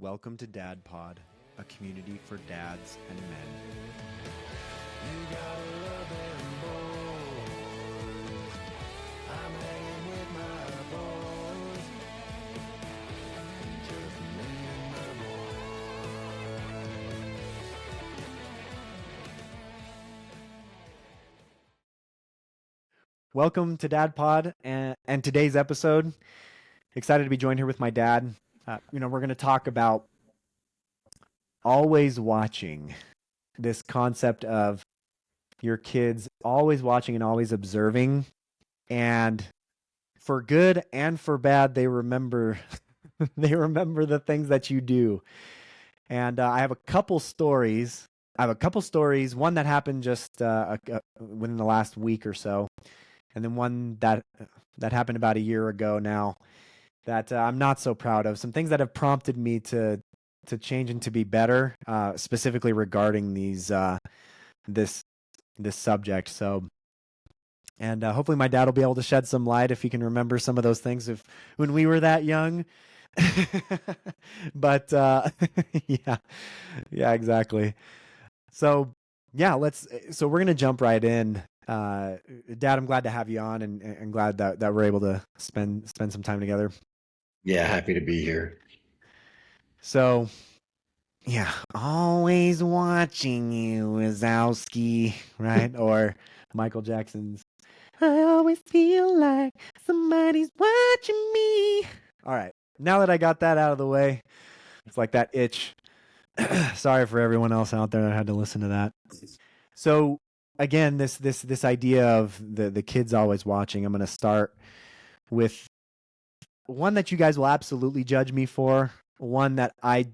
Welcome to Dad Pod, a community for dads and men. You gotta love them boys. I'm hanging with my boys. Just me and my boys. Welcome to Dad Pod and today's episode. Excited to be joined here with my dad. We're going to talk about always watching, this concept of your kids always watching and always observing. And for good and for bad, they remember the things that you do. And I have a couple stories. One that happened just within the last week or so, and then one that happened about a year ago now that I'm not so proud of. Some things that have prompted me to change and to be better, specifically regarding this subject. So, and hopefully my dad will be able to shed some light if he can remember some of those things when we were that young. But yeah, exactly. So yeah, so we're gonna jump right in. Dad, I'm glad to have you on, and glad that we're able to spend some time together. Yeah, happy to be here. So yeah, always watching you, Wazowski, right? Or Michael Jackson's I always feel like somebody's watching me. All right, now that I got that out of the way, it's like that itch. Sorry for everyone else out there that had to listen to that. So again, this idea of the kids always watching, I'm going to start with one that you guys will absolutely judge me for, one that I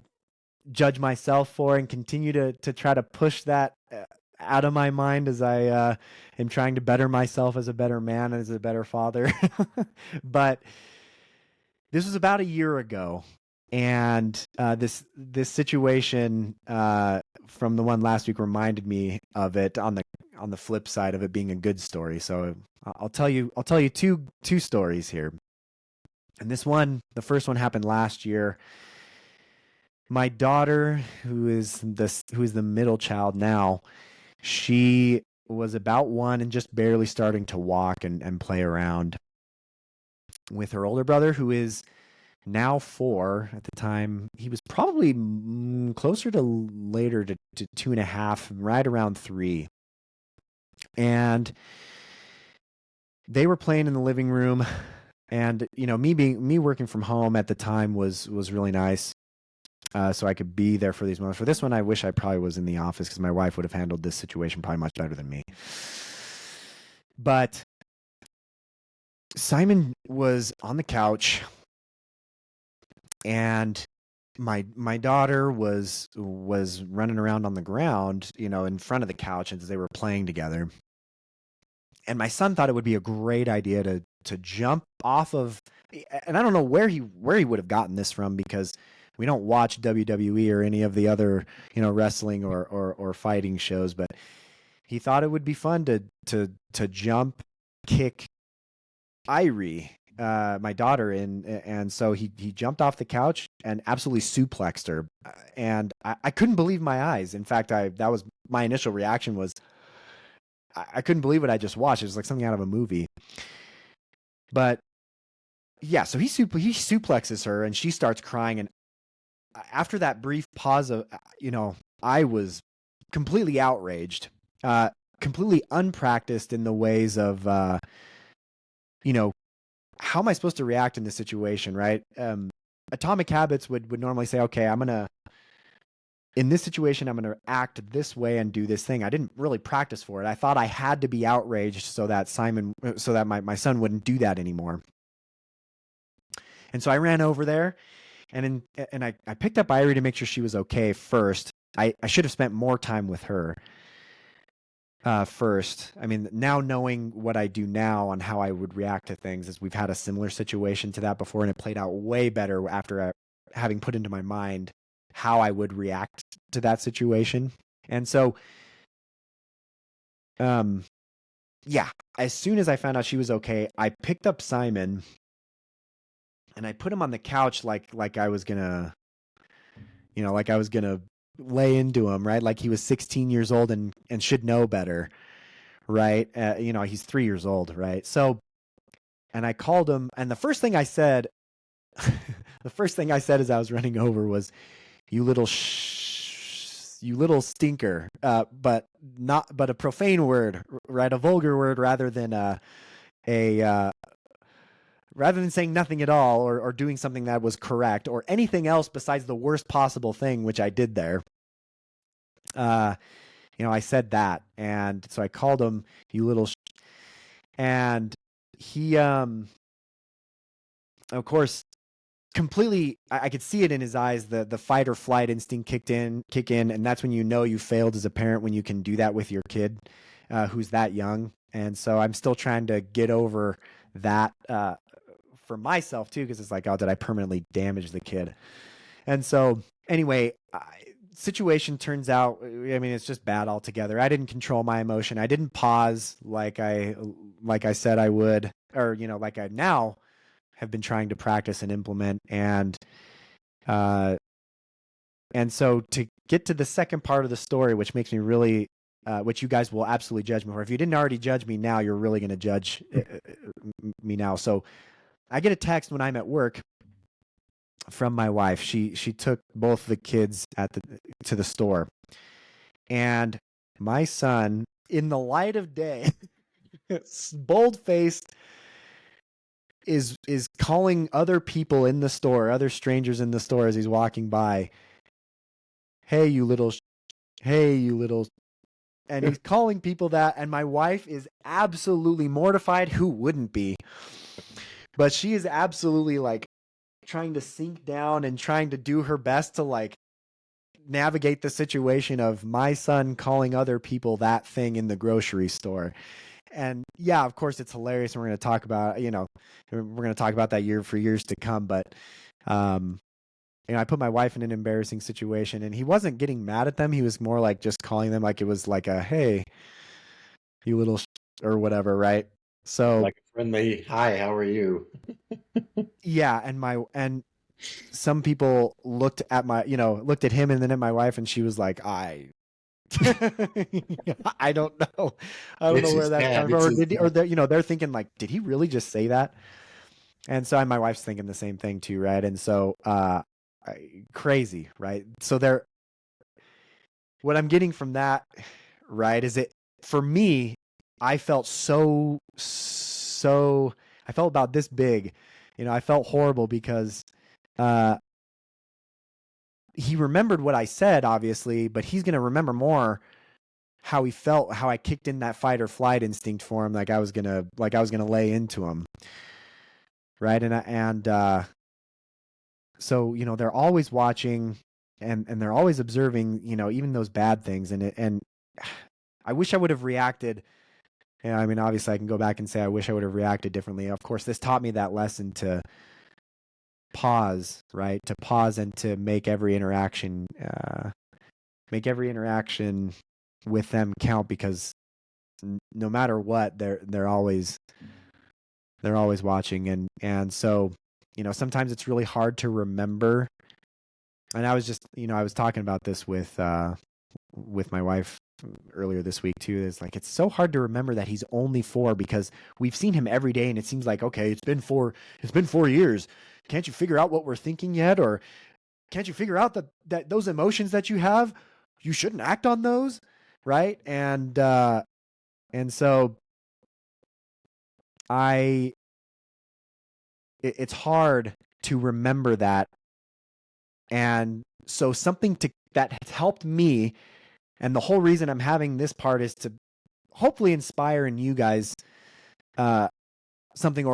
judge myself for, and continue to try to push that out of my mind as I am trying to better myself as a better man, as a better father. But this was about a year ago, and this situation from the one last week reminded me of it on the flip side of it being a good story. So I'll tell you two stories here. And the first one happened last year. My daughter, who is the middle child now, she was about 1 and just barely starting to walk and play around with her older brother, who is now 4. At the time, he was probably closer to later to 2.5, right around 3. And they were playing in the living room. And me working from home at the time was really nice, so I could be there for these moments. For this one, I wish I probably was in the office, because my wife would have handled this situation probably much better than me. But Simon was on the couch, and my daughter was running around on the ground, in front of the couch as they were playing together. And my son thought it would be a great idea to jump off of, and I don't know where he would have gotten this from, because we don't watch WWE or any of the other, wrestling or fighting shows, but he thought it would be fun to jump kick Irie, my daughter, and so he jumped off the couch and absolutely suplexed her. And I couldn't believe my eyes. In fact, that was my initial reaction was, I couldn't believe what I just watched. It was like something out of a movie. But yeah, so he suplexes her, and she starts crying. And after that brief pause of, I was completely outraged, completely unpracticed in the ways of, how am I supposed to react in this situation, right? Atomic Habits would normally say, okay, in this situation, I'm going to act this way and do this thing. I didn't really practice for it. I thought I had to be outraged so that my son wouldn't do that anymore. And so I ran over there, and I picked up Irie to make sure she was okay first. I should have spent more time with her first. I mean, now knowing what I do now on how I would react to things, as we've had a similar situation to that before, and it played out way better after having put into my mind how I would react to that situation. And so, yeah, as soon as I found out she was okay, I picked up Simon and I put him on the couch like I was gonna like I was going to lay into him, right? Like he was 16 years old and should know better, right? He's 3 years old, right? So, and I called him, and the first thing I said, as I was running over was, "You little you little stinker," but a profane word, right? A vulgar word rather than rather than saying nothing at all or doing something that was correct or anything else besides the worst possible thing, which I did there. I said that, and so I called him, "You little," and he, of course, completely. I could see it in his eyes. The fight or flight instinct kick in, and that's when you failed as a parent, when you can do that with your kid, who's that young. And so I'm still trying to get over that for myself too, because it's like, oh, did I permanently damage the kid? And so anyway, situation turns out, it's just bad altogether. I didn't control my emotion. I didn't pause like I said I would, or like I now have been trying to practice and implement. And so to get to the second part of the story, which makes me really, which you guys will absolutely judge me for. If you didn't already judge me now, you're really going to judge me now. So I get a text when I'm at work from my wife. She took both the kids to the store, and my son, in the light of day, bold-faced, is calling other people in the store, other strangers in the store, as he's walking by, "Hey, you little, hey, you little," and he's calling people that, and my wife is absolutely mortified. Who wouldn't be? But she is absolutely like trying to sink down and trying to do her best to like navigate the situation of my son calling other people that thing in the grocery store. And yeah, of course it's hilarious. And we're going to talk about, we're going to talk about that for years to come. But, I put my wife in an embarrassing situation, and he wasn't getting mad at them. He was more like just calling them like it was like a, "Hey, you little," or whatever. Right. So Like a friendly, "Hi, how are you?" yeah. And some people looked at him and then at my wife, and she was like, I don't know. I don't It's know where his that's dad. coming It's from. his dad. They're thinking like, did he really just say that? And so my wife's thinking the same thing too, right? And so, crazy, right? So what I'm getting from that, right, is it for me, I felt I felt about this big, I felt horrible because, he remembered what I said, obviously, but he's going to remember more how he felt, how I kicked in that fight or flight instinct for him, like I was gonna lay into him, right? So they're always watching, and they're always observing, even those bad things, and I wish I would have reacted. Obviously I can go back and say I wish I would have reacted differently. Of course, this taught me that lesson to pause, right? To pause and to make every interaction with them count, because no matter what, they're always watching. And so sometimes it's really hard to remember. And I was talking about this with my wife earlier this week too. Is like, it's so hard to remember that he's only 4, because we've seen him every day, and it seems like, okay, it's been 4 years. Can't you figure out what we're thinking yet? Or can't you figure out that those emotions that you have, you shouldn't act on those, right? And so it's hard to remember that. And so something that has helped me, and the whole reason I'm having this part is to hopefully inspire in you guys something,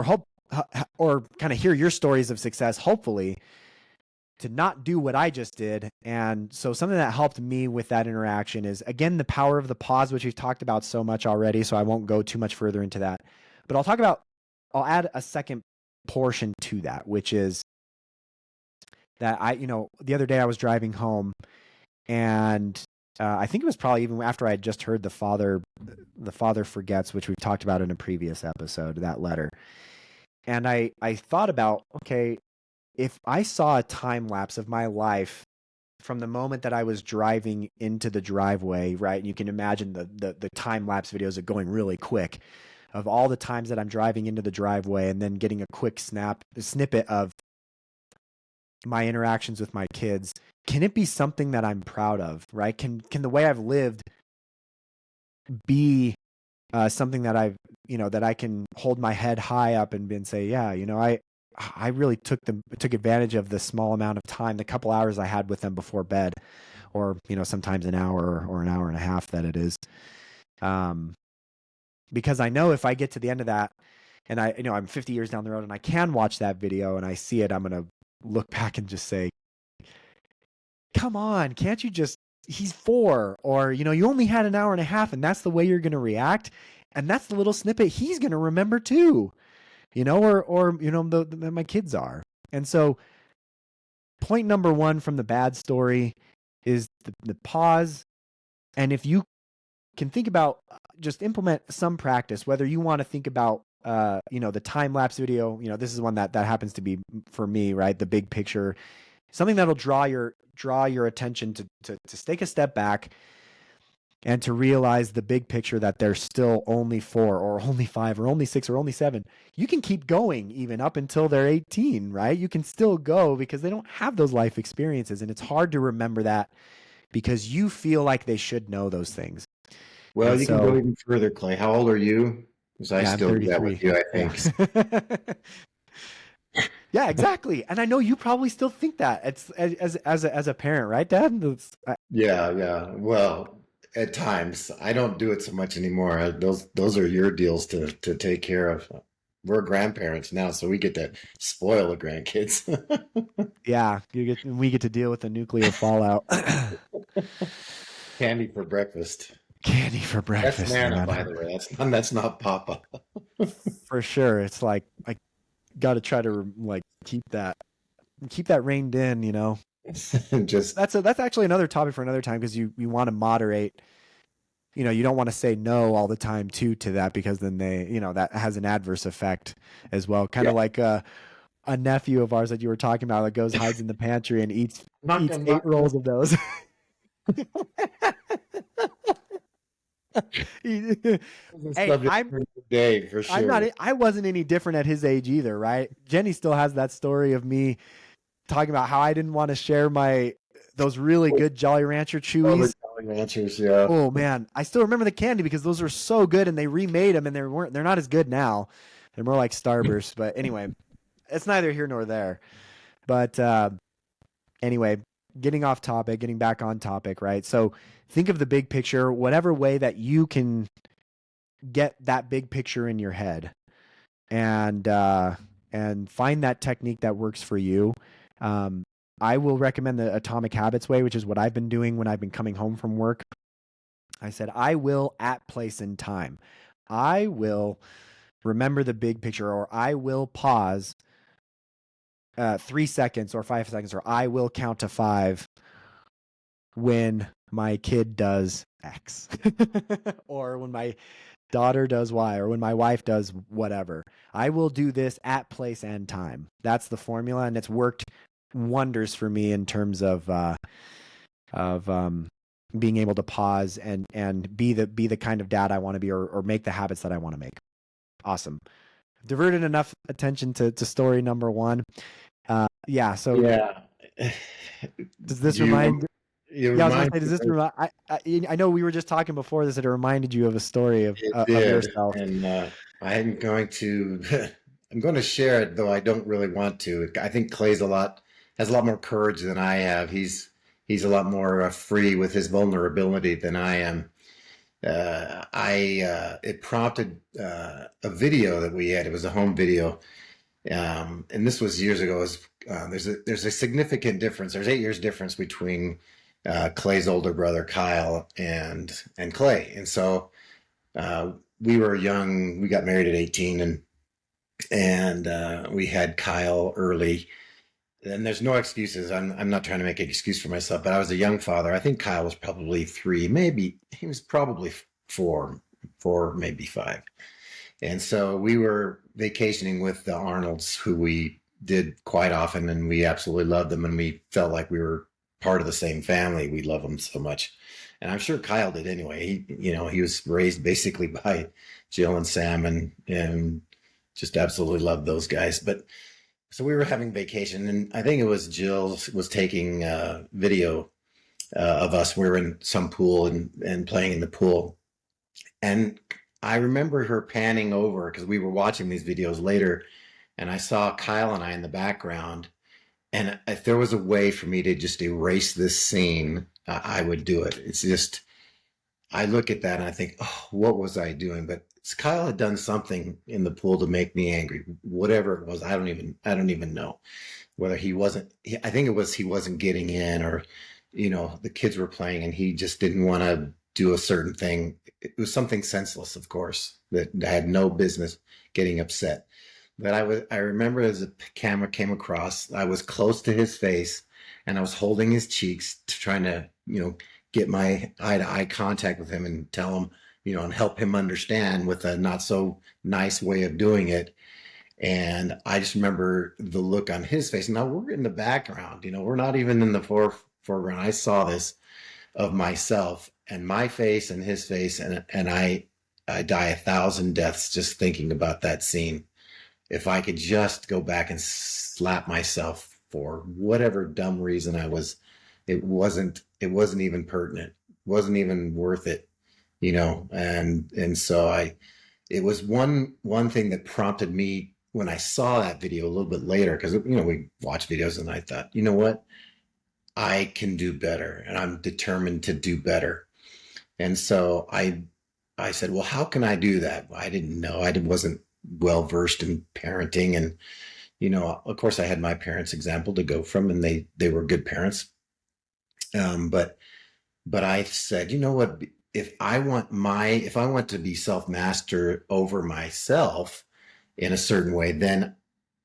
or kind of hear your stories of success, hopefully, to not do what I just did. And so something that helped me with that interaction is, again, the power of the pause, which we've talked about so much already, so I won't go too much further into that. But I'll add a second portion to that, which is that the other day I was driving home, and I think it was probably even after I had just heard the father forgets, which we've talked about in a previous episode, that letter. And I thought about, okay, if I saw a time lapse of my life from the moment that I was driving into the driveway, right? And you can imagine the time lapse videos are going really quick of all the times that I'm driving into the driveway and then getting a quick snippet of my interactions with my kids. Can it be something that I'm proud of, right? Can the way I've lived be something that that I can hold my head high up and say, yeah, I really took advantage of the small amount of time, the couple hours I had with them before bed, or sometimes an hour or an hour and a half that it is. Because I know if I get to the end of that and I'm 50 years down the road and I can watch that video and I see it, I'm going to look back and just say, come on, can't you just, he's 4, or, you only had an hour and a half and that's the way you're going to react. And that's the little snippet he's going to remember too, or my kids are. And so point number 1 from the bad story is the pause. And if you can think about, just implement some practice, whether you want to think about, the time lapse video, this is one that happens to be for me, right? The big picture, something that'll draw your attention to take a step back and to realize the big picture, that there's still only 4 or only 5 or only 6 or only 7. You can keep going even up until they're 18, right? You can still go because they don't have those life experiences. And it's hard to remember that because you feel like they should know those things. Well, And you can go even further, Clay. How old are you? Because I yeah, I'm still do that 33. with you, I think. Yeah. Yeah, exactly. And I know you probably still think that it's as a parent, right, Dad? Yeah. Well, at times I don't do it so much anymore. Those are your deals to take care of. We're grandparents now, so we get to spoil the grandkids. Yeah, we get to deal with the nuclear fallout. Candy for breakfast. Candy for That's breakfast, Nana, man. by the way. That's not Papa. For sure. It's like I got to try to keep that reined in. Just That's actually another topic for another time, because you want to moderate. You don't want to say no all the time to that, because then that has an adverse effect as well. Kind yeah. of like a nephew of ours that you were talking about that goes, hides in the pantry and eats Not 8 rolls of those. Hey, day for sure. I wasn't any different at his age either, right? Jenny still has that story of me talking about how I didn't want to share those really good Jolly Rancher Chewies. Jolly Ranchers, yeah. Oh man, I still remember the candy because those were so good, and they remade them and they're not as good now. They're more like Starburst, but anyway, it's neither here nor there. But anyway, getting back on topic, right? So think of the big picture, whatever way that you can get that big picture in your head, and find that technique that works for you. I will recommend the Atomic Habits way, which is what I've been doing when I've been coming home from work. I said, I will at place and time. I will remember the big picture, or I will pause 3 seconds or 5 seconds, or I will count to 5 when my kid does X, or when my daughter does Y, or when my wife does whatever. I will do this at place and time. That's the formula, and it's worked wonders for me in terms of being able to pause and be the kind of dad I want to be, or make the habits that I want to make. Awesome. Diverted enough attention to story number 1. Yeah. So yeah. Does this remind? Yeah, I was gonna say, does this remind? I know we were just talking before this. It reminded you of a story of yourself. And I'm going to I'm going to share it, though I don't really want to. I think Clay's has a lot more courage than I have. He's a lot more free with his vulnerability than I am. It prompted a video that we had. It was a home video, and this was years ago. There's a significant difference. There's 8 years difference between Clay's older brother Kyle and Clay, and so we were young. We got married at 18, and we had Kyle early. And there's no excuses. I'm not trying to make an excuse for myself, but I was a young father. I think Kyle was probably 3, maybe he was probably 4, maybe 5. And so we were vacationing with the Arnolds, who we did quite often, and we absolutely loved them, and we felt like we were part of the same family. We love them so much. And I'm sure Kyle did anyway. He was raised basically by Jill and Sam, and just absolutely loved those guys. But so we were having vacation, and I think it was Jill was taking video of us. We were in some pool and playing in the pool. And I remember her panning over because we were watching these videos later, and I saw Kyle and I in the background. And if there was a way for me to just erase this scene, I would do it. It's just, I look at that and I think, oh, what was I doing? But Kyle had done something in the pool to make me angry. Whatever it was, I don't even know whether he wasn't. I think it was he wasn't getting in, or the kids were playing and he just didn't want to do a certain thing. It was something senseless, of course, that I had no business getting upset. But I remember as the camera came across, I was close to his face and I was holding his cheeks to trying to, get my eye to eye contact with him and tell him, and help him understand with a not so nice way of doing it. And I just remember the look on his face. Now we're in the background, we're not even in the foreground. I saw this of myself and my face and his face, and I die 1,000 deaths just thinking about that scene. If I could just go back and slap myself for whatever dumb reason it wasn't even pertinent, wasn't even worth it, and so it was one thing that prompted me when I saw that video a little bit later, because we watch videos and I thought, you know what, I can do better, and I'm determined to do better. And so I said, well, how can I do that? I didn't know. Wasn't well versed in parenting, and of course I had my parents' example to go from, and they were good parents. But I said, you know what? If I want to be self-master over myself in a certain way, then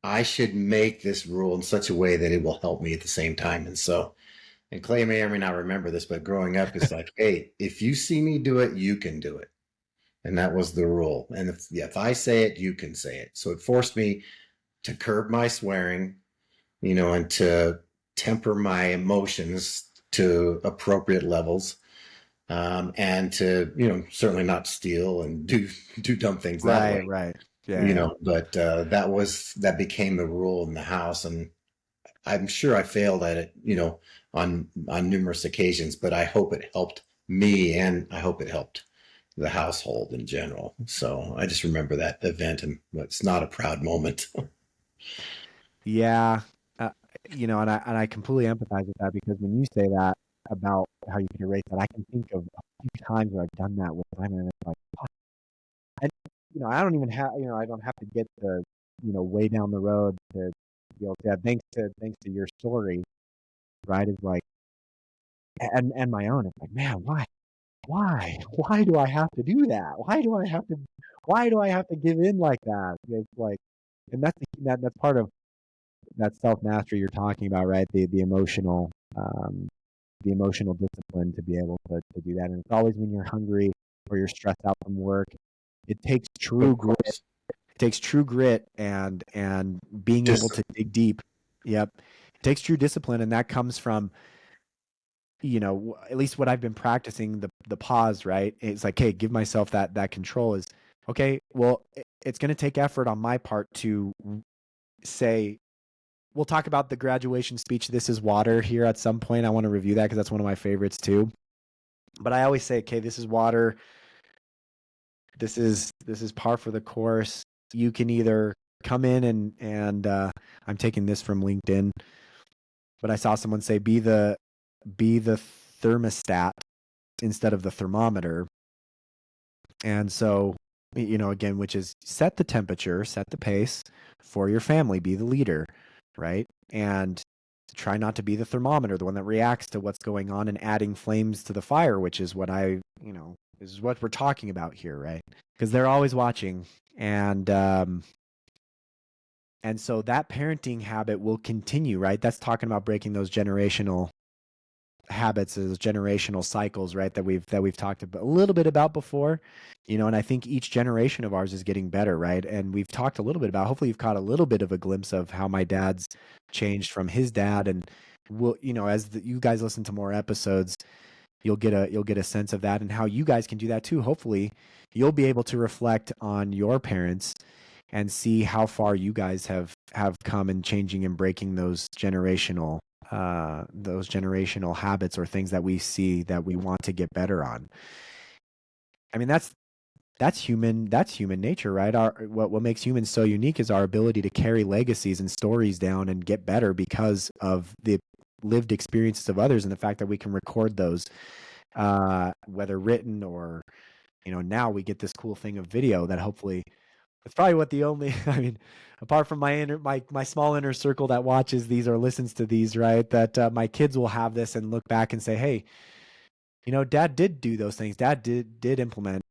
I should make this rule in such a way that it will help me at the same time. And Clay may or may not remember this, but growing up, it's like, hey, if you see me do it, you can do it. And that was the rule. And if I say it, you can say it. So it forced me to curb my swearing, and to temper my emotions to appropriate levels, and to, certainly not steal and do dumb things that way. Right. Yeah. But that became the rule in the house. And I'm sure I failed at it, on numerous occasions, but I hope it helped me, and I hope it helped the household in general. So I just remember that event, and it's not a proud moment. Yeah. And I completely empathize with that, because when you say that about how you can erase that, I can think of a few times where I've done that with them, and it's like, "Fuck." And I don't even have, I don't have to get the, way down the road to be able to. Yeah, thanks to your story, right? Is like, and my own. It's like, man, why do I have to do that? Why do I have to give in like that? It's like, and that's part of that self mastery you're talking about, right? The emotional discipline to be able to do that. And it's always when you're hungry or you're stressed out from work. It takes true grit. It takes true grit and being able to dig deep. Yep. It takes true discipline, and that comes from, at least what I've been practicing, the pause, right? It's like, hey, give myself that control. Is okay. Well, it's going to take effort on my part to say, we'll talk about the graduation speech, This Is Water, here at some point. I want to review that because that's one of my favorites too. But I always say, okay, this is water. This is par for the course. You can either come in and I'm taking this from LinkedIn, but I saw someone say, be the thermostat instead of the thermometer. And so, again, which is set the temperature, set the pace for your family, be the leader, right? And try not to be the thermometer, the one that reacts to what's going on and adding flames to the fire, which is what is what we're talking about here, right? Because they're always watching. And so that parenting habit will continue, right? That's talking about breaking those generational habits, those generational cycles, right? That we've talked a little bit about before, and I think each generation of ours is getting better, right? And we've talked a little bit about, hopefully you've caught a little bit of a glimpse of how my dad's changed from his dad, and will, as you guys listen to more episodes, you'll get a sense of that and how you guys can do that too. Hopefully, you'll be able to reflect on your parents and see how far you guys have come in changing and breaking those generational habits or things that we see that we want to get better on. I mean, that's human nature, right? What makes humans so unique is our ability to carry legacies and stories down and get better because of the lived experiences of others, and the fact that we can record those, whether written or, now we get this cool thing of video that hopefully, it's probably what the only, I mean, apart from my small inner circle that watches these or listens to these, right, that my kids will have this and look back and say, hey, Dad did do those things. Dad did implement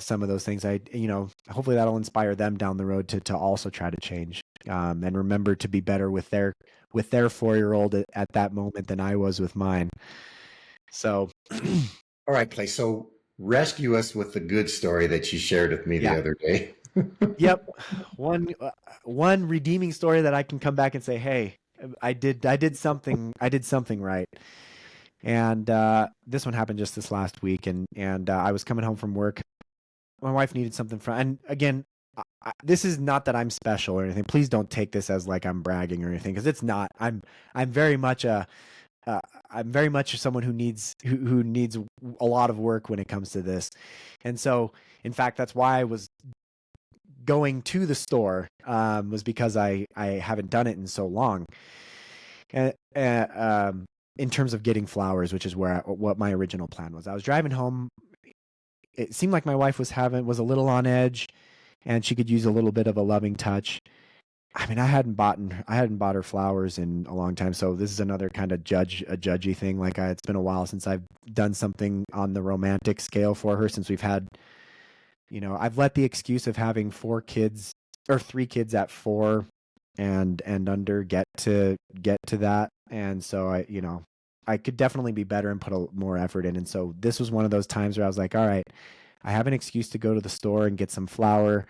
some of those things. Hopefully that'll inspire them down the road to also try to change, and remember to be better with their 4-year-old at that moment than I was with mine. So, all right, Clay. So rescue us with the good story that you shared with me the other day. Yep, one redeeming story that I can come back and say, hey, I did something right. And this one happened just this last week, and I was coming home from work. My wife needed something from, and again, this is not that I'm special or anything. Please don't take this as like I'm bragging or anything, because it's not. I'm very much someone who needs a lot of work when it comes to this, and so in fact that's why I was going to the store, was because I haven't done it in so long. And in terms of getting flowers, which is what my original plan was. I was driving home. It seemed like my wife was a little on edge, and she could use a little bit of a loving touch. I mean, I hadn't bought her flowers in a long time, so this is another kind of judgy thing. Like, it's been a while since I've done something on the romantic scale for her, since we've had, I've let the excuse of having 4 kids or 3 kids at 4 and under get to that. And so I could definitely be better and put more effort in. And so this was one of those times where I was like, all right, I have an excuse to go to the store and get some flour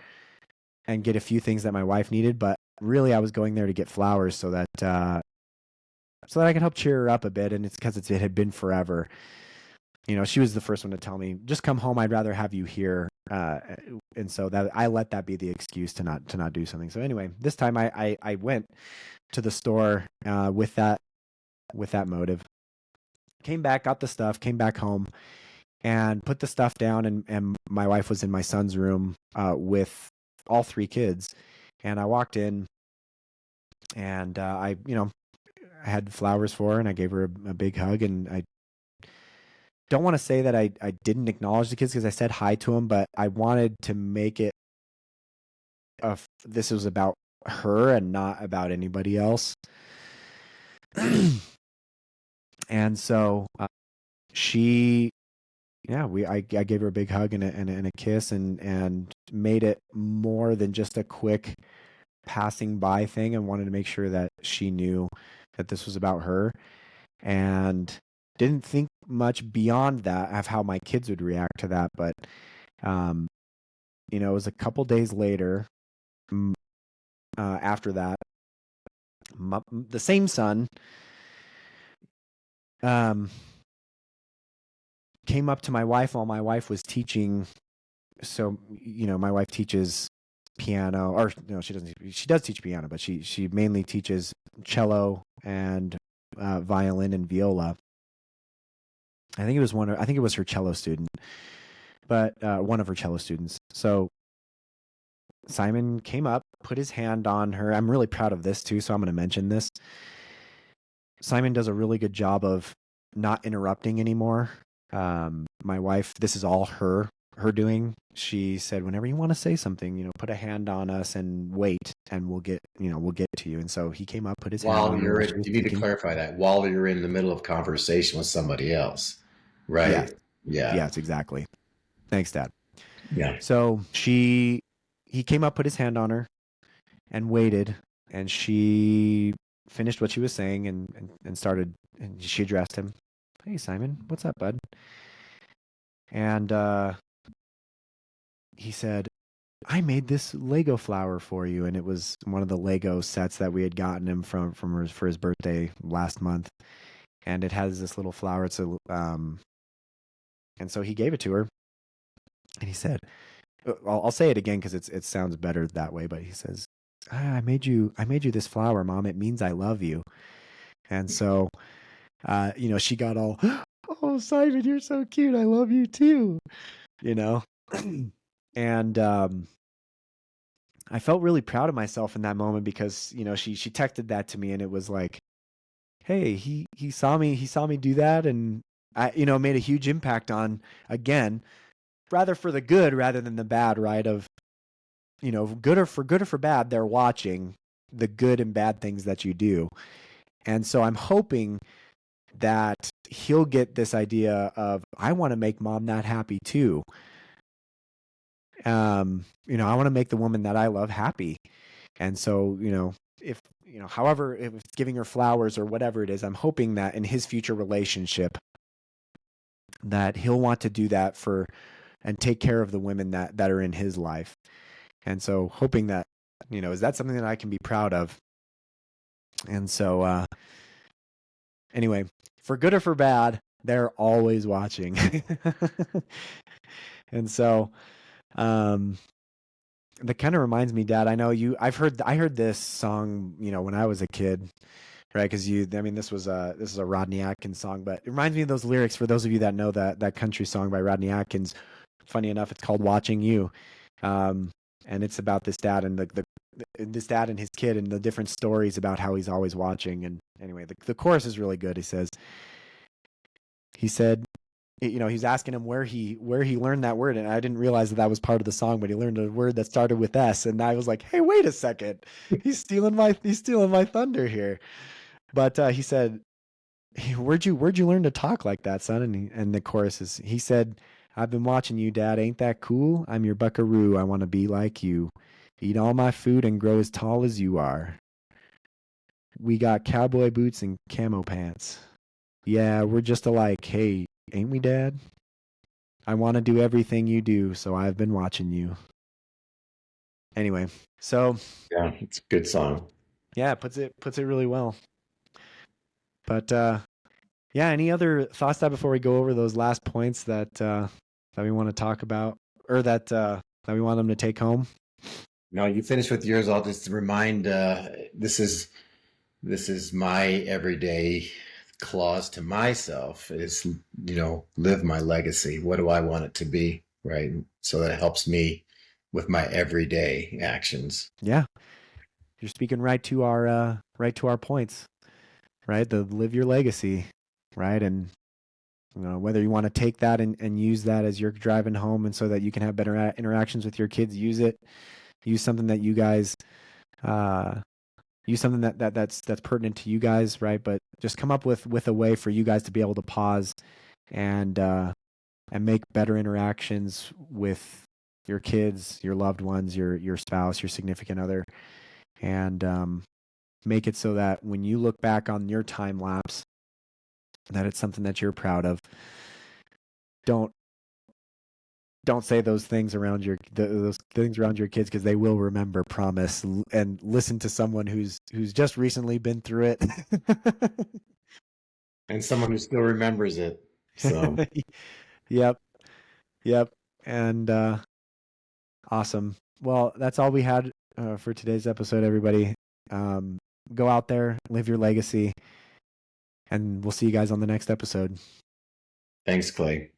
and get a few things that my wife needed, but really I was going there to get flowers so that I could help cheer her up a bit. And it's because it had been forever. She was the first one to tell me, just come home. I'd rather have you here. And so that I let that be the excuse to not do something. So anyway, this time I went to the store with that motive. Came back, got the stuff, came back home, and put the stuff down. And my wife was in my son's room with all 3 kids. And I walked in, and I had flowers for her, and I gave her a big hug. And I don't want to say that I didn't acknowledge the kids, because I said hi to them, but I wanted to make it this was about her and not about anybody else. And so I gave her a big hug and a kiss, and made it more than just a quick passing by thing, and wanted to make sure that she knew that this was about her, and didn't think much beyond that of how my kids would react to that. But it was a couple days later, after that, the same son came up to my wife while my wife was teaching. So, my wife teaches piano, or no, she doesn't. She does teach piano, but she mainly teaches cello and violin and viola. I think it was her cello student, but one of her cello students. So Simon came up, put his hand on her. I'm really proud of this too, so I'm going to mention this. Simon does a really good job of not interrupting anymore. My wife, this is all her doing. She said, whenever you want to say something, put a hand on us and wait, and we'll get to you. And so he came up, put his hand on her. You need to clarify that while you're in the middle of conversation with somebody else, right? Yes. Yeah. Yes, exactly. Thanks, Dad. Yeah. So he came up, put his hand on her, and waited, and she finished what she was saying and started, and she addressed him. Hey, Simon, what's up, bud? And he said, I made this Lego flower for you. And it was one of the Lego sets that we had gotten him for his birthday last month. And it has this little flower. And so he gave it to her. And he said, I'll say it again because it sounds better that way. But he says, I made you this flower, Mom. It means I love you. And so, she got all, oh, Simon, you're so cute. I love you too. And I felt really proud of myself in that moment because, she texted that to me and it was like, hey, he saw me do that. And I, made a huge impact on, again, rather for the good rather than the bad, right? Of, good or for bad, they're watching the good and bad things that you do. And so I'm hoping that he'll get this idea of, I want to make Mom not happy too. I want to make the woman that I love happy. And so, if, however, if it's giving her flowers or whatever it is, I'm hoping that in his future relationship that he'll want to do that for and take care of the women that are in his life. And so hoping that, is that something that I can be proud of? And so, anyway, for good or for bad, they're always watching. And so, that kind of reminds me, Dad, I heard this song, when I was a kid, right? Because this is a Rodney Atkins song, but it reminds me of those lyrics for those of you that know that country song by Rodney Atkins. Funny enough, it's called Watching You. And it's about this dad and this dad and his kid and the different stories about how he's always watching. And anyway, the chorus is really good. He said, he's asking him where he learned that word. And I didn't realize that was part of the song, but he learned a word that started with S. And I was like, hey, wait a second. He's stealing my thunder here. But he said, hey, where'd you learn to talk like that, son? And the chorus is, he said, I've been watching you, Dad. Ain't that cool? I'm your buckaroo. I want to be like you. Eat all my food and grow as tall as you are. We got cowboy boots and camo pants. Yeah, we're just alike. Hey, ain't we, Dad? I want to do everything you do, so I've been watching you. Anyway, so Yeah, it's a good song. Yeah, puts it really well. But yeah, any other thoughts before we go over those last points that we want to talk about, or that we want them to take home? No, you finish with yours. I'll just remind this is my everyday clause to myself is, live my legacy. What do I want it to be? Right. So that it helps me with my everyday actions. Yeah. You're speaking right to our points, right? The live your legacy, right? And whether you want to take that and use that as you're driving home and so that you can have better interactions with your kids, use something that you guys use something that's pertinent to you guys, right? But just come up with a way for you guys to be able to pause and make better interactions with your kids, your loved ones, your spouse, your significant other, and make it so that when you look back on your time lapse, that it's something that you're proud of. Don't say those things around those things around your kids, because they will remember, promise. And listen to someone who's just recently been through it. And someone who still remembers it. So Yep. And awesome. Well, that's all we had for today's episode, everybody. Go out there, live your legacy, and we'll see you guys on the next episode. Thanks, Clay.